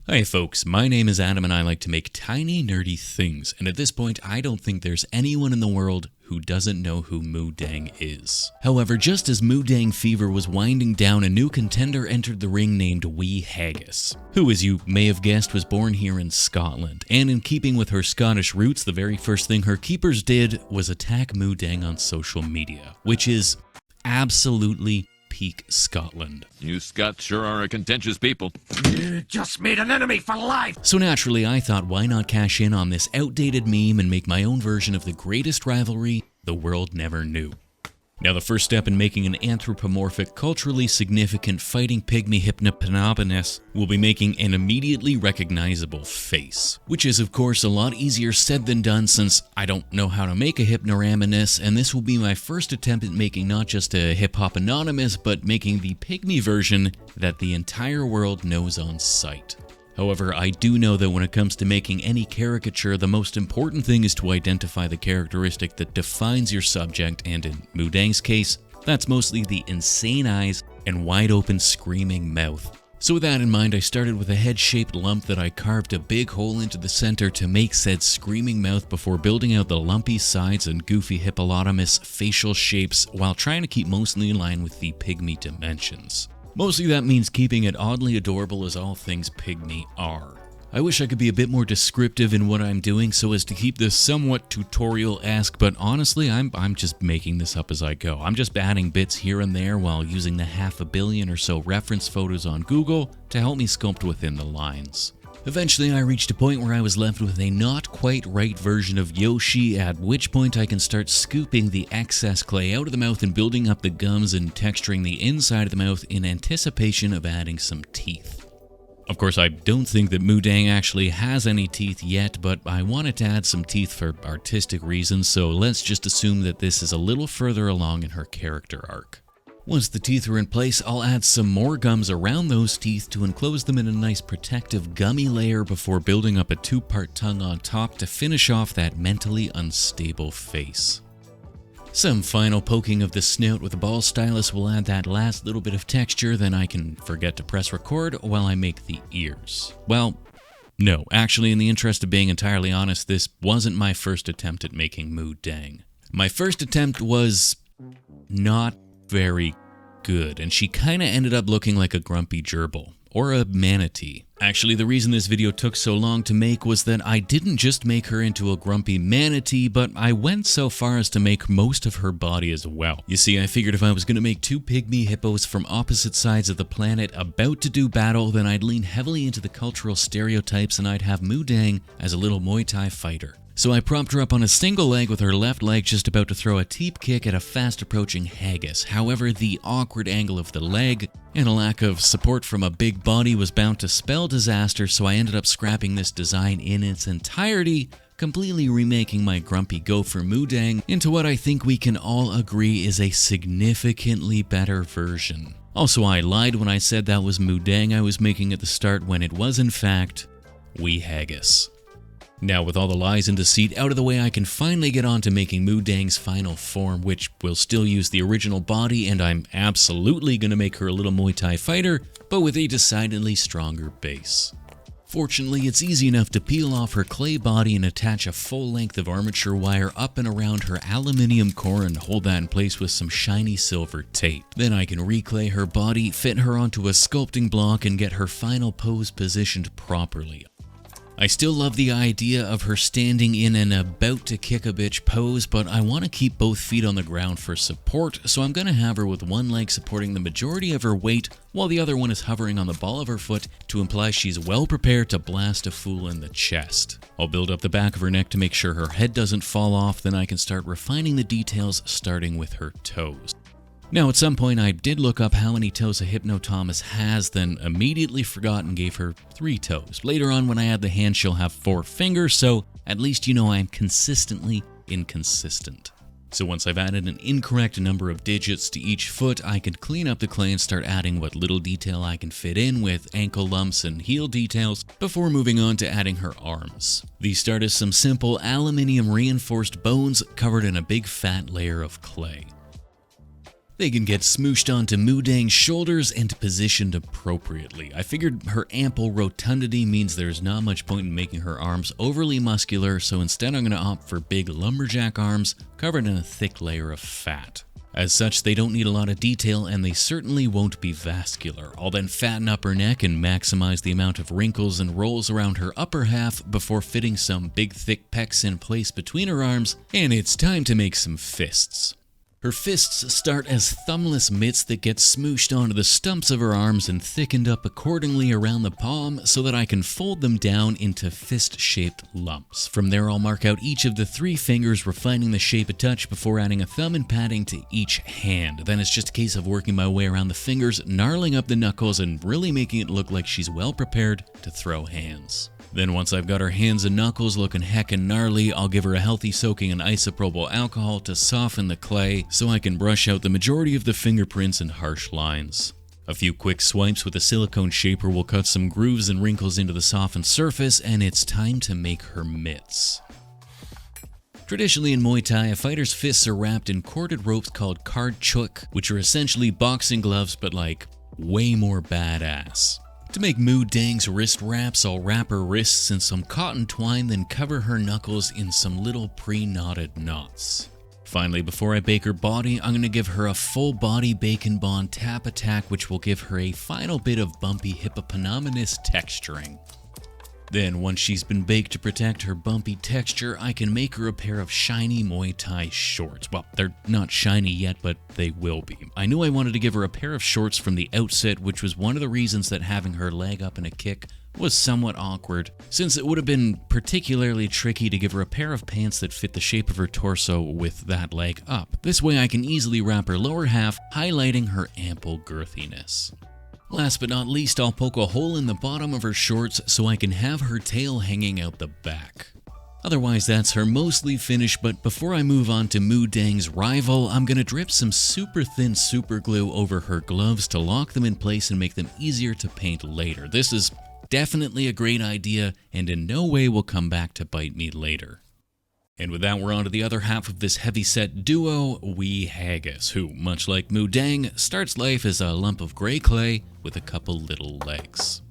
Hi folks, my name is Adam and I like to make tiny nerdy things, and at this point I don't think there's anyone in the world who doesn't know who Mutant is. However, just as Mutant fever was winding down, a new contender entered the ring named Wee Haggis, who, as you may have guessed, was born here in Scotland, and in keeping with her Scottish roots, the very first thing her keepers did was attack Mutant on social media, which is absolutely peak Scotland. You Scots sure are a contentious people. You just made an enemy for life! So naturally, I thought, why not cash in on this outdated meme and make my own version of the greatest rivalry the world never knew. Now, the first step in making an anthropomorphic, culturally significant fighting pygmy Pygmemes will be making an immediately recognizable face, which is of course a lot easier said than done since I don't know how to make a Hypnoraminus, and this will be my first attempt at making not just a hip-hop anonymous, but making the pygmy version that the entire world knows on sight. However, I do know that when it comes to making any caricature, the most important thing is to identify the characteristic that defines your subject, and in Mutant's case, that's mostly the insane eyes and wide open screaming mouth. So with that in mind, I started with a head-shaped lump that I carved a big hole into the center to make said screaming mouth before building out the lumpy sides and goofy hippopotamus facial shapes while trying to keep mostly in line with the pygmy dimensions. Mostly that means keeping it oddly adorable as all things pygmy are. I wish I could be a bit more descriptive in what I'm doing so as to keep this somewhat tutorial-esque, but honestly, I'm just making this up as I go. I'm just adding bits here and there while using the 500 million or so reference photos on Google to help me sculpt within the lines. Eventually, I reached a point where I was left with a not quite right version of Yoshi, at which point I can start scooping the excess clay out of the mouth and building up the gums and texturing the inside of the mouth in anticipation of adding some teeth. Of course, I don't think that Mutant actually has any teeth yet, but I wanted to add some teeth for artistic reasons, so let's just assume that this is a little further along in her character arc. Once the teeth are in place, I'll add some more gums around those teeth to enclose them in a nice protective gummy layer before building up a two-part tongue on top to finish off that mentally unstable face. Some final poking of the snout with a ball stylus will add that last little bit of texture, then I can forget to press record while I make the ears. Well, no, actually, in the interest of being entirely honest, this wasn't my first attempt at making Mutant. My first attempt was not very good, and she kinda ended up looking like a grumpy gerbil, or a manatee. Actually, the reason this video took so long to make was that I didn't just make her into a grumpy manatee, but I went so far as to make most of her body as well. You see, I figured if I was gonna make two pygmy hippos from opposite sides of the planet about to do battle, then I'd lean heavily into the cultural stereotypes and I'd have Mutant as a little Muay Thai fighter. So I propped her up on a single leg with her left leg just about to throw a teep kick at a fast-approaching haggis. However, the awkward angle of the leg and a lack of support from a big body was bound to spell disaster, so I ended up scrapping this design in its entirety, completely remaking my grumpy gopher Mutant into what I think we can all agree is a significantly better version. Also, I lied when I said that was Mutant I was making at the start when it was in fact Wee Haggis. Now, with all the lies and deceit out of the way, I can finally get on to making Mutant's final form, which will still use the original body, and I'm absolutely going to make her a little Muay Thai fighter, but with a decidedly stronger base. Fortunately, it's easy enough to peel off her clay body and attach a full length of armature wire up and around her aluminium core and hold that in place with some shiny silver tape. Then I can reclay her body, fit her onto a sculpting block, and get her final pose positioned properly. I still love the idea of her standing in an about to kick a bitch pose, but I want to keep both feet on the ground for support, so I'm going to have her with one leg supporting the majority of her weight, while the other one is hovering on the ball of her foot to imply she's well prepared to blast a fool in the chest. I'll build up the back of her neck to make sure her head doesn't fall off, then I can start refining the details starting with her toes. Now, at some point, I did look up how many toes a Hypnotomus has, then immediately forgot and gave her 3 toes. Later on, when I add the hand, she'll have 4 fingers, so at least you know I'm consistently inconsistent. So once I've added an incorrect number of digits to each foot, I can clean up the clay and start adding what little detail I can fit in with ankle lumps and heel details before moving on to adding her arms. These start as some simple aluminium reinforced bones covered in a big fat layer of clay. They can get smooshed onto Mudang's shoulders and positioned appropriately. I figured her ample rotundity means there's not much point in making her arms overly muscular, so instead I'm going to opt for big lumberjack arms covered in a thick layer of fat. As such, they don't need a lot of detail and they certainly won't be vascular. I'll then fatten up her neck and maximize the amount of wrinkles and rolls around her upper half before fitting some big thick pecs in place between her arms, and it's time to make some fists. Her fists start as thumbless mitts that get smooshed onto the stumps of her arms and thickened up accordingly around the palm so that I can fold them down into fist-shaped lumps. From there I'll mark out each of the 3 fingers, refining the shape a touch before adding a thumb and padding to each hand. Then it's just a case of working my way around the fingers, gnarling up the knuckles, and really making it look like she's well prepared to throw hands. Then once I've got her hands and knuckles looking heckin' gnarly, I'll give her a healthy soaking in isopropyl alcohol to soften the clay so I can brush out the majority of the fingerprints and harsh lines. A few quick swipes with a silicone shaper will cut some grooves and wrinkles into the softened surface, and it's time to make her mitts. Traditionally in Muay Thai, a fighter's fists are wrapped in corded ropes called card chuk, which are essentially boxing gloves but like way more badass. To make Mudang's wrist wraps, I'll wrap her wrists in some cotton twine, then cover her knuckles in some little pre-knotted knots. Finally, before I bake her body, I'm going to give her a full body bacon bond tap attack, which will give her a final bit of bumpy hippopotamus texturing. Then, once she's been baked to protect her bumpy texture, I can make her a pair of shiny Muay Thai shorts. Well, they're not shiny yet, but they will be. I knew I wanted to give her a pair of shorts from the outset, which was one of the reasons that having her leg up in a kick was somewhat awkward, since it would have been particularly tricky to give her a pair of pants that fit the shape of her torso with that leg up. This way I can easily wrap her lower half, highlighting her ample girthiness. Last but not least, I'll poke a hole in the bottom of her shorts so I can have her tail hanging out the back. Otherwise, that's her mostly finished, but before I move on to Mudang's rival, I'm gonna drip some super thin super glue over her gloves to lock them in place and make them easier to paint later. This is definitely a great idea and in no way will come back to bite me later. And with that, we're on to the other half of this heavyset duo, wee Haggis, who, much like Mudang, starts life as a lump of gray clay with a couple little legs.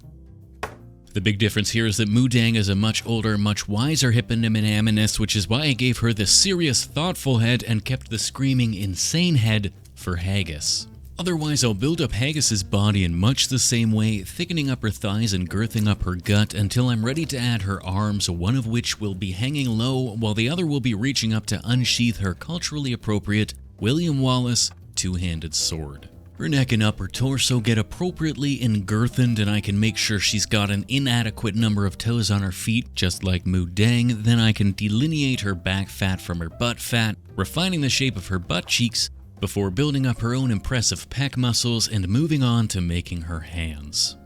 The big difference here is that Mudang is a much older, much wiser hippopotamus, which is why I gave her the serious, thoughtful head and kept the screaming, insane head for Haggis. Otherwise, I'll build up Haggis's body in much the same way, thickening up her thighs and girthing up her gut until I'm ready to add her arms, one of which will be hanging low, while the other will be reaching up to unsheath her culturally appropriate William Wallace two-handed sword. Her neck and upper torso get appropriately engirthened, and I can make sure she's got an inadequate number of toes on her feet, just like Mudang. Then I can delineate her back fat from her butt fat, refining the shape of her butt cheeks, before building up her own impressive pec muscles and moving on to making her hands.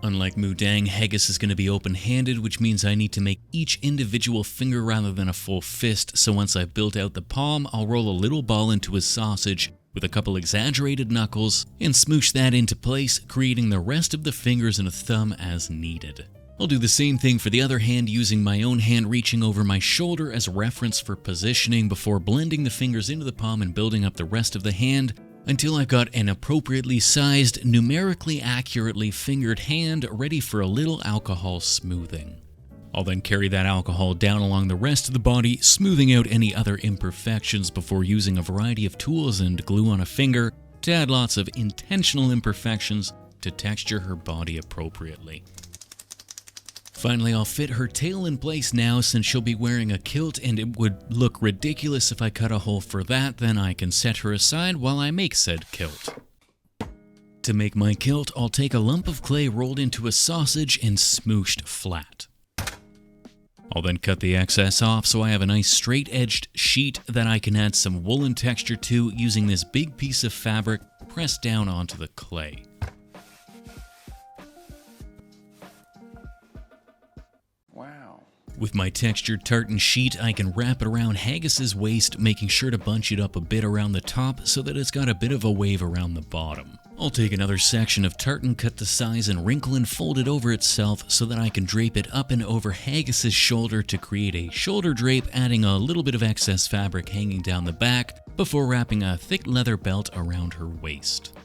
Unlike Mudang, Haggis is going to be open-handed, which means I need to make each individual finger rather than a full fist, so once I've built out the palm, I'll roll a little ball into a sausage with a couple exaggerated knuckles and smoosh that into place, creating the rest of the fingers and a thumb as needed. I'll do the same thing for the other hand, using my own hand reaching over my shoulder as reference for positioning before blending the fingers into the palm and building up the rest of the hand until I've got an appropriately sized, numerically accurately fingered hand ready for a little alcohol smoothing. I'll then carry that alcohol down along the rest of the body, smoothing out any other imperfections before using a variety of tools and glue on a finger to add lots of intentional imperfections to texture her body appropriately. Finally, I'll fit her tail in place now since she'll be wearing a kilt and it would look ridiculous if I cut a hole for that. Then I can set her aside while I make said kilt. To make my kilt, I'll take a lump of clay rolled into a sausage and smooshed flat. I'll then cut the excess off so I have a nice straight-edged sheet that I can add some woolen texture to using this big piece of fabric pressed down onto the clay. With my textured tartan sheet, I can wrap it around Haggis's waist, making sure to bunch it up a bit around the top so that it's got a bit of a wave around the bottom. I'll take another section of tartan cut to size and wrinkle and fold it over itself so that I can drape it up and over Haggis's shoulder to create a shoulder drape, adding a little bit of excess fabric hanging down the back, before wrapping a thick leather belt around her waist.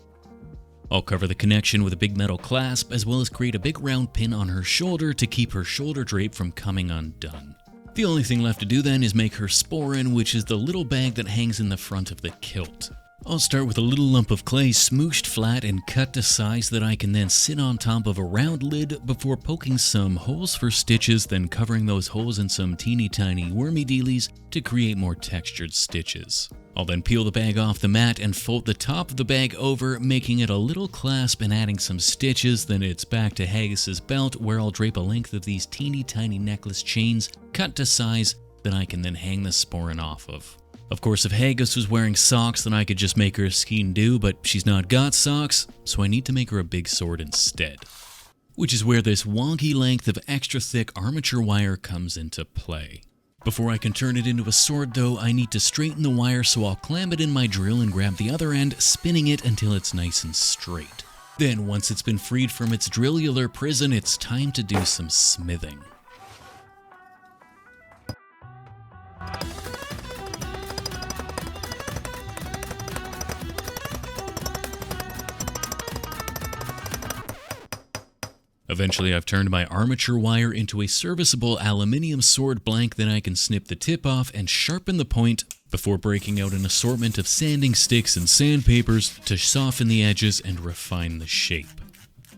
I'll cover the connection with a big metal clasp, as well as create a big round pin on her shoulder to keep her shoulder drape from coming undone. The only thing left to do then is make her sporin, which is the little bag that hangs in the front of the kilt. I'll start with a little lump of clay smooshed flat and cut to size that I can then sit on top of a round lid before poking some holes for stitches, then covering those holes in some teeny tiny wormy dealies to create more textured stitches. I'll then peel the bag off the mat and fold the top of the bag over, making it a little clasp and adding some stitches. Then it's back to Haggis's belt, where I'll drape a length of these teeny tiny necklace chains cut to size that I can then hang the sporin off of. Of course, if Haggis was wearing socks, then I could just make her a skein do, but she's not got socks, so I need to make her a big sword instead. Which is where this wonky length of extra thick armature wire comes into play. Before I can turn it into a sword though, I need to straighten the wire, so I'll clamp it in my drill and grab the other end, spinning it until it's nice and straight. Then, once it's been freed from its drillular prison, it's time to do some smithing. Eventually, I've turned my armature wire into a serviceable aluminium sword blank. Then I can snip the tip off and sharpen the point before breaking out an assortment of sanding sticks and sandpapers to soften the edges and refine the shape.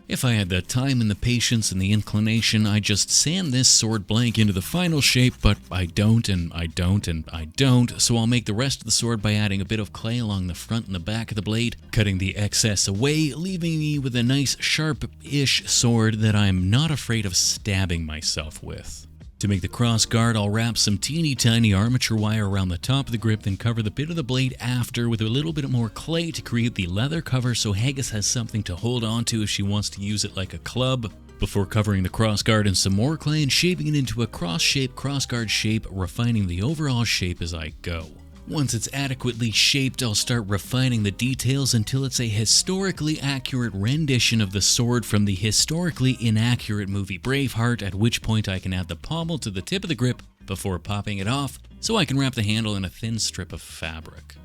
If I had the time and the patience and the inclination, I'd just sand this sword blank into the final shape, but I don't, and I don't, and I don't, so I'll make the rest of the sword by adding a bit of clay along the front and the back of the blade, cutting the excess away, leaving me with a nice sharp-ish sword that I'm not afraid of stabbing myself with. To make the cross guard, I'll wrap some teeny tiny armature wire around the top of the grip, then cover the bit of the blade after with a little bit more clay to create the leather cover so Haggis has something to hold on to if she wants to use it like a club, before covering the cross guard in some more clay and shaping it into a cross guard shape, refining the overall shape as I go. Once it's adequately shaped, I'll start refining the details until it's a historically accurate rendition of the sword from the historically inaccurate movie Braveheart, at which point I can add the pommel to the tip of the grip before popping it off, so I can wrap the handle in a thin strip of fabric.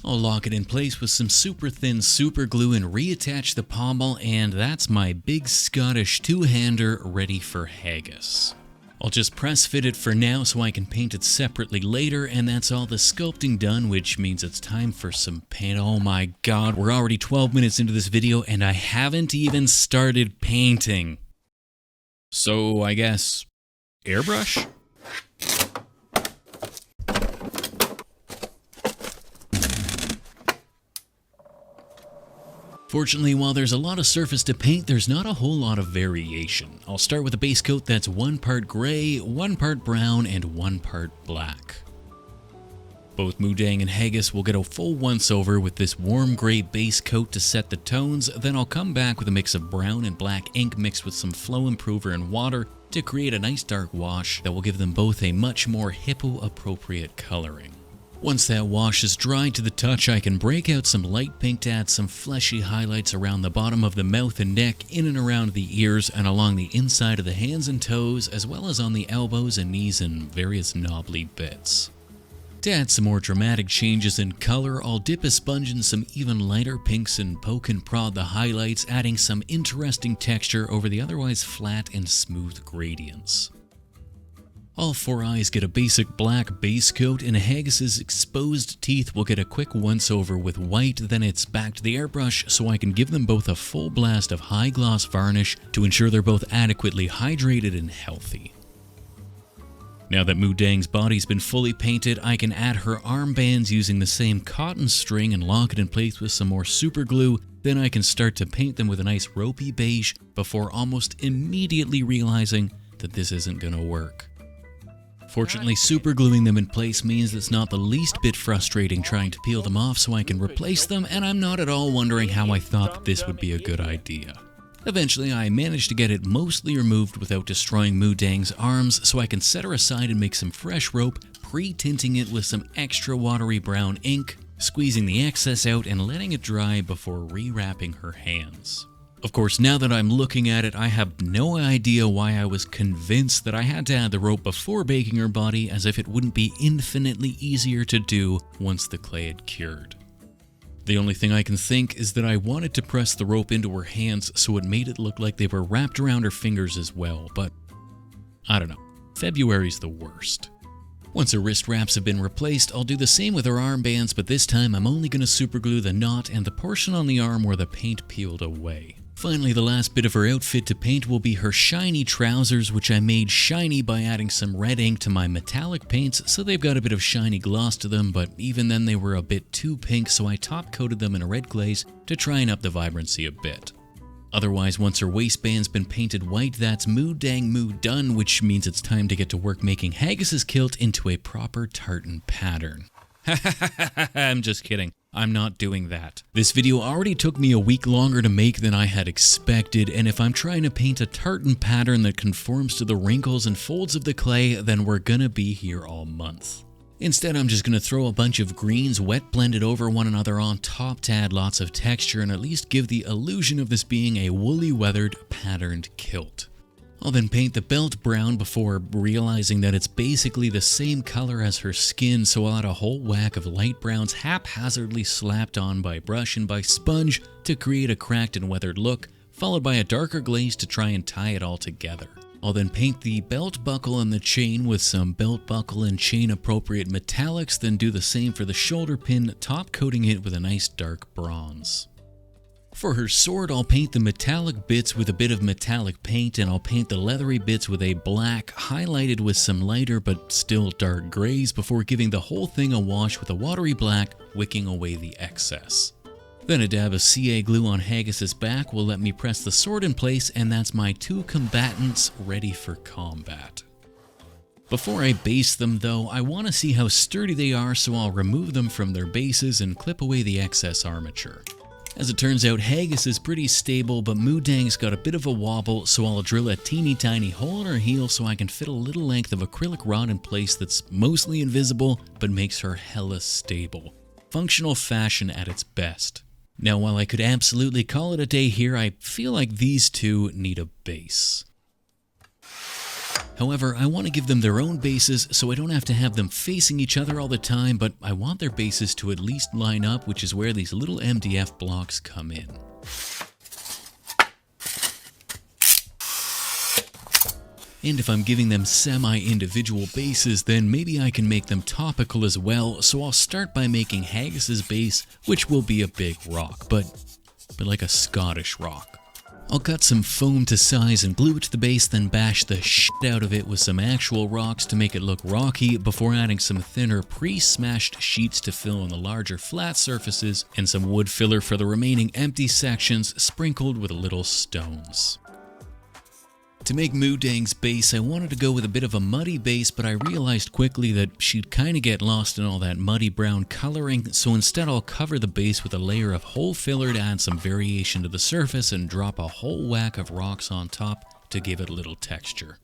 I'll lock it in place with some super thin super glue and reattach the pommel, and that's my big Scottish two-hander ready for Haggis. I'll just press fit it for now so I can paint it separately later, and that's all the sculpting done, which means it's time for some paint. Oh my god, we're already 12 minutes into this video and I haven't even started painting. So I guess, airbrush? Fortunately, while there's a lot of surface to paint, there's not a whole lot of variation. I'll start with a base coat that's 1 part gray, 1 part brown, and 1 part black. Both Mudang and Haggis will get a full once-over with this warm gray base coat to set the tones, then I'll come back with a mix of brown and black ink mixed with some flow improver and water to create a nice dark wash that will give them both a much more hippo-appropriate coloring. Once that wash is dried to the touch, I can break out some light pink to add some fleshy highlights around the bottom of the mouth and neck, in and around the ears, and along the inside of the hands and toes, as well as on the elbows and knees and various knobbly bits. To add some more dramatic changes in color, I'll dip a sponge in some even lighter pinks and poke and prod the highlights, adding some interesting texture over the otherwise flat and smooth gradients. All 4 eyes get a basic black base coat, and Haggis's exposed teeth will get a quick once-over with white, then it's back to the airbrush so I can give them both a full blast of high gloss varnish to ensure they're both adequately hydrated and healthy. Now that Mudang's body's been fully painted, I can add her armbands using the same cotton string and lock it in place with some more super glue, then I can start to paint them with a nice ropey beige before almost immediately realizing that this isn't gonna work. Fortunately, super gluing them in place means it's not the least bit frustrating trying to peel them off so I can replace them, and I'm not at all wondering how I thought that this would be a good idea. Eventually, I managed to get it mostly removed without destroying Mudang's arms, so I can set her aside and make some fresh rope, pre-tinting it with some extra watery brown ink, squeezing the excess out and letting it dry before rewrapping her hands. Of course, now that I'm looking at it, I have no idea why I was convinced that I had to add the rope before baking her body, as if it wouldn't be infinitely easier to do once the clay had cured. The only thing I can think is that I wanted to press the rope into her hands so it made it look like they were wrapped around her fingers as well, but I don't know. February's the worst. Once her wrist wraps have been replaced, I'll do the same with her armbands, but this time I'm only going to superglue the knot and the portion on the arm where the paint peeled away. Finally, the last bit of her outfit to paint will be her shiny trousers, which I made shiny by adding some red ink to my metallic paints, so they've got a bit of shiny gloss to them, but even then they were a bit too pink, so I top coated them in a red glaze to try and up the vibrancy a bit. Otherwise, once her waistband's been painted white, that's moo dang moo done, which means it's time to get to work making Haggis's kilt into a proper tartan pattern. I'm just kidding. I'm not doing that. This video already took me a week longer to make than I had expected, and if I'm trying to paint a tartan pattern that conforms to the wrinkles and folds of the clay, then we're gonna be here all month. Instead, I'm just gonna throw a bunch of greens wet blended over one another on top to add lots of texture and at least give the illusion of this being a woolly weathered patterned kilt. I'll then paint the belt brown before realizing that it's basically the same color as her skin, so I'll add a whole whack of light browns haphazardly slapped on by brush and by sponge to create a cracked and weathered look, followed by a darker glaze to try and tie it all together. I'll then paint the belt buckle and the chain with some belt buckle and chain appropriate metallics, then do the same for the shoulder pin, top coating it with a nice dark bronze. For her sword, I'll paint the metallic bits with a bit of metallic paint, and I'll paint the leathery bits with a black, highlighted with some lighter but still dark grays before giving the whole thing a wash with a watery black, wicking away the excess. Then a dab of CA glue on Haggis's back will let me press the sword in place, and that's my two combatants ready for combat. Before I base them though, I want to see how sturdy they are, so I'll remove them from their bases and clip away the excess armature. As it turns out, Haggis is pretty stable, but Moodang's got a bit of a wobble, so I'll drill a teeny tiny hole in her heel so I can fit a little length of acrylic rod in place that's mostly invisible, but makes her hella stable. Functional fashion at its best. Now, while I could absolutely call it a day here, I feel like these two need a base. However, I want to give them their own bases so I don't have to have them facing each other all the time, but I want their bases to at least line up, which is where these little MDF blocks come in. And if I'm giving them semi-individual bases, then maybe I can make them topical as well, so I'll start by making Haggis's base, which will be a big rock, but like a Scottish rock. I'll cut some foam to size and glue it to the base, then bash the shit out of it with some actual rocks to make it look rocky, before adding some thinner pre-smashed sheets to fill in the larger flat surfaces, and some wood filler for the remaining empty sections, sprinkled with little stones. To make Moodang's base, I wanted to go with a bit of a muddy base, but I realized quickly that she'd kinda get lost in all that muddy brown coloring, so instead I'll cover the base with a layer of hole filler to add some variation to the surface and drop a whole whack of rocks on top to give it a little texture.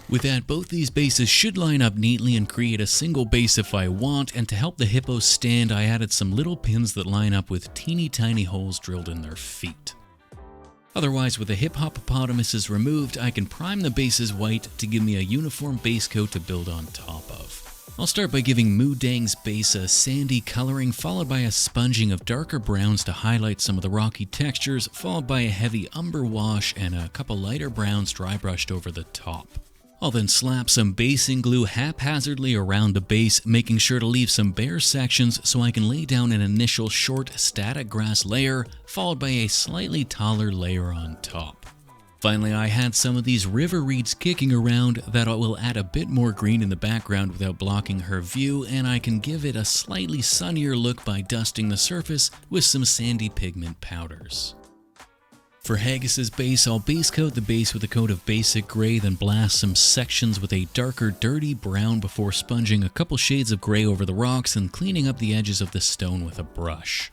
With that, both these bases should line up neatly and create a single base if I want, and to help the hippos stand, I added some little pins that line up with teeny tiny holes drilled in their feet. Otherwise, with the hippopotamuses removed, I can prime the bases white to give me a uniform base coat to build on top of. I'll start by giving Moodang's base a sandy coloring, followed by a sponging of darker browns to highlight some of the rocky textures, followed by a heavy umber wash and a couple lighter browns dry brushed over the top. I'll then slap some basing glue haphazardly around the base, making sure to leave some bare sections so I can lay down an initial short static grass layer, followed by a slightly taller layer on top. Finally, I had some of these river reeds kicking around that will add a bit more green in the background without blocking her view, and I can give it a slightly sunnier look by dusting the surface with some sandy pigment powders. For Haggis's base, I'll base coat the base with a coat of basic gray, then blast some sections with a darker dirty brown before sponging a couple shades of gray over the rocks and cleaning up the edges of the stone with a brush.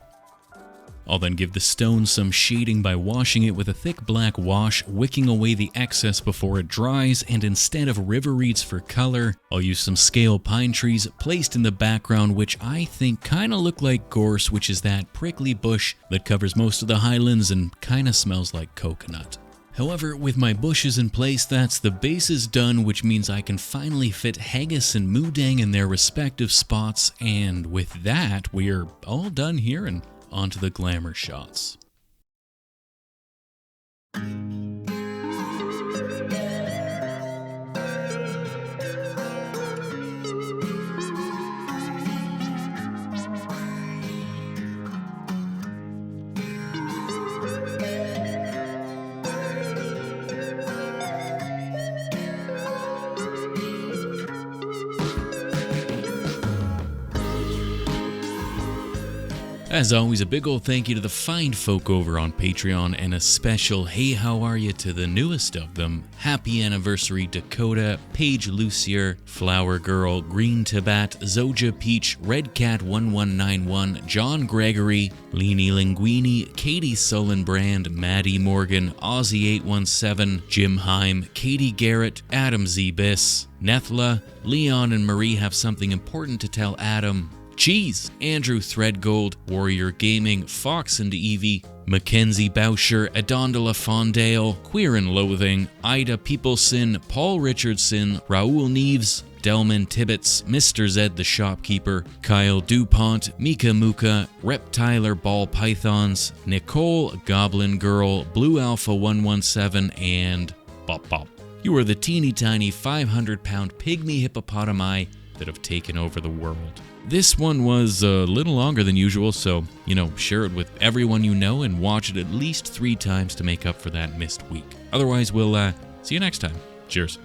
I'll then give the stone some shading by washing it with a thick black wash, wicking away the excess before it dries, and instead of river reeds for color, I'll use some scale pine trees placed in the background, which I think kinda look like gorse, which is that prickly bush that covers most of the highlands and kinda smells like coconut. However, with my bushes in place, that's the bases done, which means I can finally fit Haggis and Moodang in their respective spots, and with that, we're all done here and onto the Glamour Shots. As always, a big ol' thank you to the fine folk over on Patreon, and a special hey how are you to the newest of them. Happy anniversary Dakota, Paige Lucier, Flower Girl, Green Tabat, Zoja Peach, Red Cat 1191, John Gregory, Leanie Linguini, Katie Sullenbrand, Maddie Morgan, Aussie 817, Jim Heim, Katie Garrett, Adam Zebis, Nethla, Leon and Marie have something important to tell Adam. Cheese, Andrew Threadgold, Warrior Gaming, Fox and Evie, Mackenzie Boucher, Adondola Fondale, Queer and Loathing, Ida Peopleson, Paul Richardson, Raoul Neves, Delman Tibbets, Mr. Zed the Shopkeeper, Kyle DuPont, Mika Muka, Reptiler Ball Pythons, Nicole Goblin Girl, Blue Alpha 117, and Bop Bop. You are the teeny tiny 500-pound pygmy hippopotami that have taken over the world. This one was a little longer than usual, so, share it with everyone you know and watch it at least 3 times to make up for that missed week. Otherwise, we'll see you next time. Cheers.